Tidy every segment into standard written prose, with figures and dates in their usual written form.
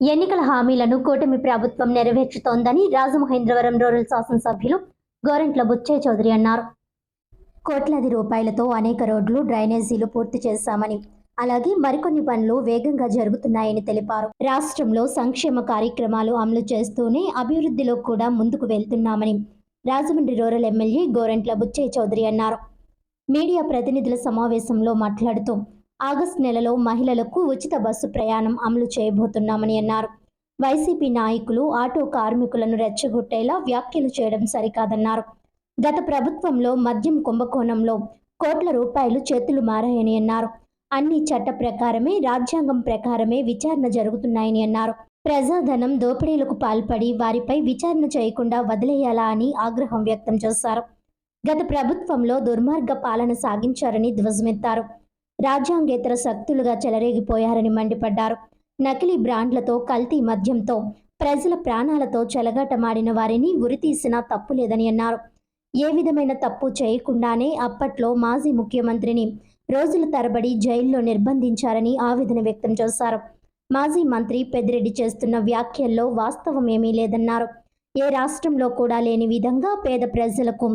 ఎన్నికల హామీలను కూటమి ప్రభుత్వం నెరవేర్చుతోందని రాజమహేంద్రవరం రూరల్ శాసనసభ్యులు గోరంట్ల బుచ్చయ్య చౌదరి అన్నారు. కోట్లాది రూపాయలతో అనేక రోడ్లు, డ్రైనేజీలు పూర్తి చేశామని, అలాగే మరికొన్ని పనులు వేగంగా జరుగుతున్నాయని తెలిపారు. రాష్ట్రంలో సంక్షేమ కార్యక్రమాలు అమలు చేస్తూనే అభివృద్ధిలో కూడా ముందుకు వెళ్తున్నామని రాజమండ్రి రూరల్ ఎమ్మెల్యే గోరంట్ల బుచ్చయ్య చౌదరి అన్నారు. మీడియా ప్రతినిధుల సమావేశంలో మాట్లాడుతూ ఆగస్టు నెలలో మహిళలకు ఉచిత బస్సు ప్రయాణం అమలు చేయబోతున్నామని అన్నారు. వైసీపీ నాయకులు ఆటో కార్మికులను రెచ్చగొట్టేలా వ్యాఖ్యలు చేయడం సరికాదన్నారు. గత ప్రభుత్వంలో మద్యం కుంభకోణంలో కోట్ల రూపాయలు చేతులు మారాయని అన్నారు. అన్ని చట్ట ప్రకారమే, రాజ్యాంగం ప్రకారమే విచారణ జరుగుతున్నాయని అన్నారు. ప్రజాధనం దోపిడీలకు పాల్పడి వారిపై విచారణ చేయకుండా వదిలేయాలా అని ఆగ్రహం వ్యక్తం చేశారు. గత ప్రభుత్వంలో దుర్మార్గ పాలన సాగించారని ధ్వజమెత్తారు. రాజ్యాంగేతర శక్తులుగా చెలరేగిపోయారని మండిపడ్డారు. నకిలీ బ్రాండ్లతో, కల్తీ మద్యంతో, ప్రజల ప్రాణాలతో చెలగాటమాడిన వారిని ఉరితీసినా తప్పులేదని అన్నారు. ఏ విధమైన తప్పు చేయకుండానే అప్పట్లో మాజీ ముఖ్యమంత్రిని రోజుల తరబడి జైల్లో నిర్బంధించారని ఆవేదన వ్యక్తం చేశారు. మాజీ మంత్రి పెద్దిరెడ్డి చేస్తున్న వ్యాఖ్యల్లో వాస్తవమేమీ లేదన్నారు. ఏ రాష్ట్రంలో కూడా లేని విధంగా పేద ప్రజలకు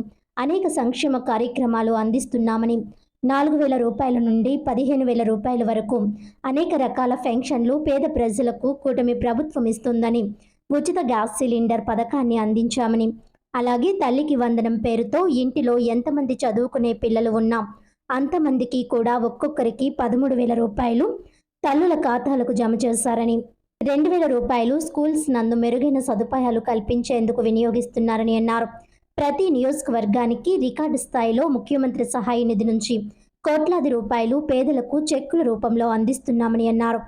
అనేక సంక్షేమ కార్యక్రమాలు అందిస్తున్నామని, 4,000 రూపాయల నుండి 15,000 రూపాయల వరకు అనేక రకాల పెన్షన్లు పేద ప్రజలకు కూటమి ప్రభుత్వం ఇస్తుందని, ఉచిత గ్యాస్ సిలిండర్ పథకాన్ని అందించామని, అలాగే తల్లికి వందనం పేరుతో ఇంటిలో ఎంతమంది చదువుకునే పిల్లలు ఉన్నా అంతమందికి కూడా ఒక్కొక్కరికి 13,000 రూపాయలు తల్లుల ఖాతాలకు జమ చేశారని, 2,000 రూపాయలు స్కూల్స్ నందు మెరుగైన సదుపాయాలు కల్పించేందుకు వినియోగిస్తున్నారని అన్నారు. ప్రతి నియోజకవర్గానికి రికార్డు స్థాయిలో ముఖ్యమంత్రి సహాయ నిధి నుంచి కోట్లాది రూపాయలు పేదలకు చెక్కుల రూపంలో అందిస్తున్నామని అన్నారు.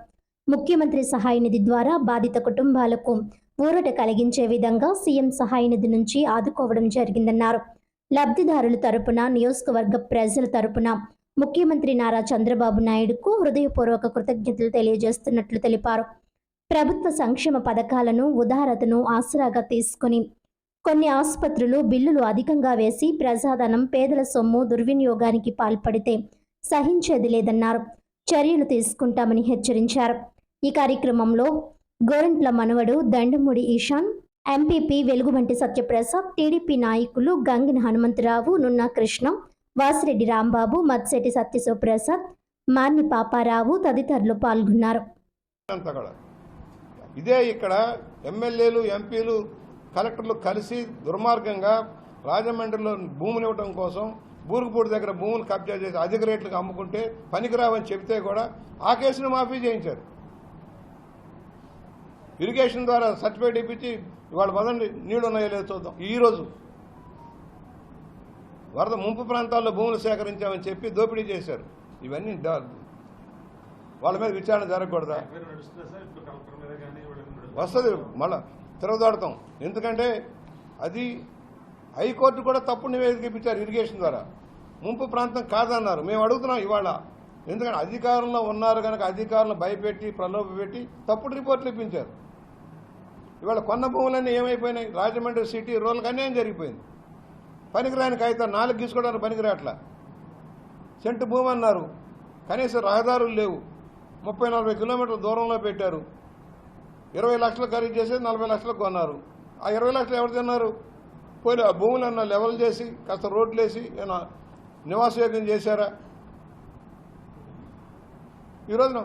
ముఖ్యమంత్రి సహాయ నిధి ద్వారా బాధిత కుటుంబాలకు ఊరట కలిగించే విధంగా సీఎం సహాయ నిధి నుంచి ఆదుకోవడం జరిగిందన్నారు. లబ్ధిదారుల తరపున, నియోజకవర్గ ప్రజల తరపున ముఖ్యమంత్రి నారా చంద్రబాబు నాయుడుకు హృదయపూర్వక కృతజ్ఞతలు తెలియజేస్తున్నట్లు తెలిపారు. ప్రభుత్వ సంక్షేమ పథకాలను, ఉదారతను ఆసరాగా తీసుకుని కొన్ని ఆసుపత్రులు బిల్లులు అధికంగా వేసి ప్రజాధనం, పేదల సొమ్ము దుర్వినియోగానికి పాల్పడితే సహించేది లేదన్నారు. చర్యలు తీసుకుంటామని హెచ్చరించారు. ఈ కార్యక్రమంలో గోరంట్ల మనవడు దండమూడి ఈశాన్, ఎంపీపీ వెలుగుబంటి సత్యప్రసాద్, టీడీపీ నాయకులు గంగిన హనుమంతరావు, నున్నా కృష్ణ, వాసిరెడ్డి రాంబాబు, మత్సెట్టి సత్యశివప్రసాద్, మార్ని పాపారావు తదితరులు పాల్గొన్నారు. ఇదే ఇక్కడ ఎమ్మెల్యేలు, ఎంపీలు, కలెక్టర్లు కలిసి దుర్మార్గంగా రాజమండ్రిలో భూములు ఇవ్వడం కోసం బూరుగుపూడి దగ్గర భూములు కబ్జా చేసి అధిక రేట్లకు అమ్ముకుంటే పనికిరావని చెబితే కూడా ఆ కేసును మాఫీ చేయించారు. ఇరిగేషన్ ద్వారా సర్టిఫికేట్ ఇప్పించి ఇవాళ పదండి నీళ్లు ఉన్నాయో లేదో చూద్దాం. ఈరోజు వరద ముంపు ప్రాంతాల్లో భూములు సేకరించామని చెప్పి దోపిడీ చేశారు. ఇవన్నీ వాళ్ళ మీద విచారణ జరగకూడదా? వస్తుంది, మళ్ళా తిరగదాడుతాం. ఎందుకంటే అది హైకోర్టు కూడా తప్పుడు నివేదిక ఇప్పించారు. ఇరిగేషన్ ద్వారా ముంపు ప్రాంతం కాదన్నారు. మేము అడుగుతున్నాం ఇవాళ. ఎందుకంటే అధికారంలో ఉన్నారు కనుక అధికారులను భయపెట్టి, ప్రలోభపెట్టి తప్పుడు రిపోర్ట్లు ఇప్పించారు. ఇవాళ కొన్న భూములన్నీ ఏమైపోయినాయి? రాజమండ్రి సిటీ రూరల్కి అన్యాయం జరిగిపోయింది. పనికిరాని కాగితం 4 గీసుకోవడానికి పనికిరాట్లా. సెంటు భూమి అన్నారు, కనీసం రహదారులు లేవు. 30-40 కిలోమీటర్ల దూరంలో పెట్టారు. 20 లక్షలు ఖరీదు చేసి 40 లక్షలకు కొన్నారు. ఆ 20 లక్షలు ఎవరు తిన్నారు? పోయి ఆ భూములన్నా లెవెల్ చేసి కాస్త రోడ్లు వేసి ఏమైనా నివాసయోగ్యం చేశారా? ఈరోజున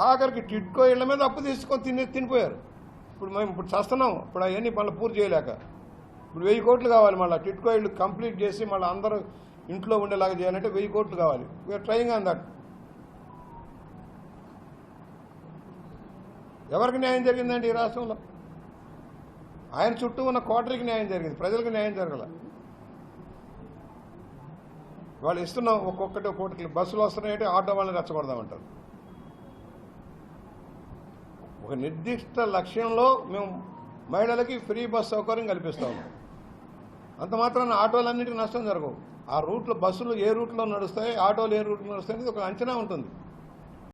ఆఖరికి టిడ్కో ఇళ్ల మీద అప్పు తీసుకొని తినిపోయారు. ఇప్పుడు మేము చేస్తున్నాం. ఇప్పుడు అవన్నీ మళ్ళీ పూర్తి చేయలేక ఇప్పుడు 1000 కోట్లు కావాలి. మళ్ళీ టిడ్కో ఇళ్ళు కంప్లీట్ చేసి మళ్ళీ అందరూ ఇంట్లో ఉండేలాగా చేయాలంటే 1000 కోట్లు కావాలి. We're trying on that. ఎవరికి న్యాయం జరిగిందండి ఈ రాష్ట్రంలో? ఆయన చుట్టూ ఉన్న కోటరీకి న్యాయం జరిగింది, ప్రజలకు న్యాయం జరగల. వాళ్ళు ఇస్తున్నాం ఒక్కొక్కటి కోటికి బస్సులు వస్తున్నాయంటే ఆటో వాళ్ళని రెచ్చగొడదామంటారు. ఒక నిర్దిష్ట లక్ష్యంలో మేము మహిళలకి ఫ్రీ బస్ సౌకర్యం కల్పిస్తాము. అంత మాత్రాన ఆటోలన్నింటికి నష్టం జరగవు. ఆ రూట్లో బస్సులు ఏ రూట్లో నడుస్తాయి, ఆటోలు ఏ రూట్లో నడుస్తాయి అనేది ఒక అంచనా ఉంటుంది.